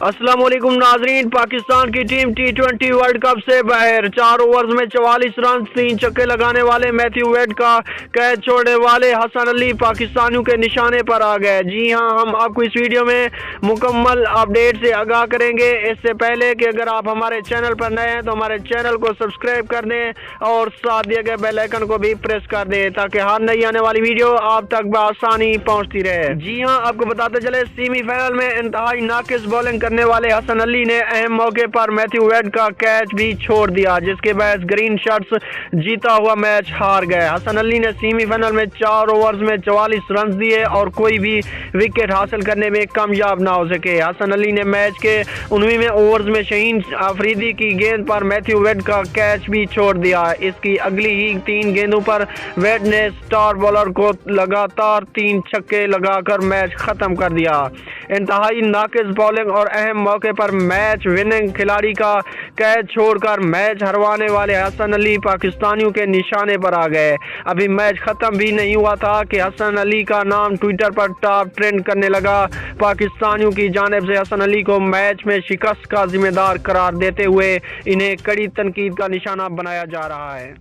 अस्सलाम वालेकुम नाजरीन। पाकिस्तान की टीम T20 वर्ल्ड कप से बाहर। 4 ओवर्स में 44 रन, 3 छक्के लगाने वाले मैथ्यू वेड का कैच छोड़ने वाले हसन अली पाकिस्तानियों के निशाने पर आ गए। जी हां, हम आपको इस वीडियो में मुकम्मल अपडेट से आगाह करेंगे। इससे पहले कि अगर आप हमारे चैनल पर नए हैं तो हमारे चैनल को सब्सक्राइब कर दें और साथ दिए गए बेल आइकन को भी प्रेस कर दें ताकि हर नई आने वाली वीडियो आप तक बआसानी पहुंचती रहे। जी हां, आपको बताते चले सेमीफाइनल में इंतहाई नाकिस बॉलिंग करने वाले हसन अली ने अहम मौके पर मैथ्यू वेड का कैच भी छोड़ दिया, जिसके बाद ग्रीन शर्ट्स जीता हुआ मैच हार गए। हसन अली ने सेमीफाइनल में 4 ओवर्स में 44 रन दिए और कोई भी विकेट हासिल करने में कामयाब ना हो सके। हसन अली ने मैच के 19वें ओवर्स में शहीन अफरीदी की गेंद पर मैथ्यू वेड का कैच भी छोड़ दिया। इसकी अगली ही 3 गेंदों पर वेड ने स्टार बॉलर को लगातार 3 छक्के लगाकर मैच खत्म कर दिया। इंतहाई नाकिस बॉलिंग और अहम मौके पर मैच विनिंग खिलाड़ी का कैच छोड़कर मैच हरवाने वाले हसन अली पाकिस्तानियों के निशाने पर आ गए। अभी मैच खत्म भी नहीं हुआ था कि हसन अली का नाम ट्विटर पर टॉप ट्रेंड करने लगा। पाकिस्तानियों की जानिब से हसन अली को मैच में शिकस्त का जिम्मेदार करार देते हुए इन्हें कड़ी तनकीद का निशाना बनाया जा रहा है।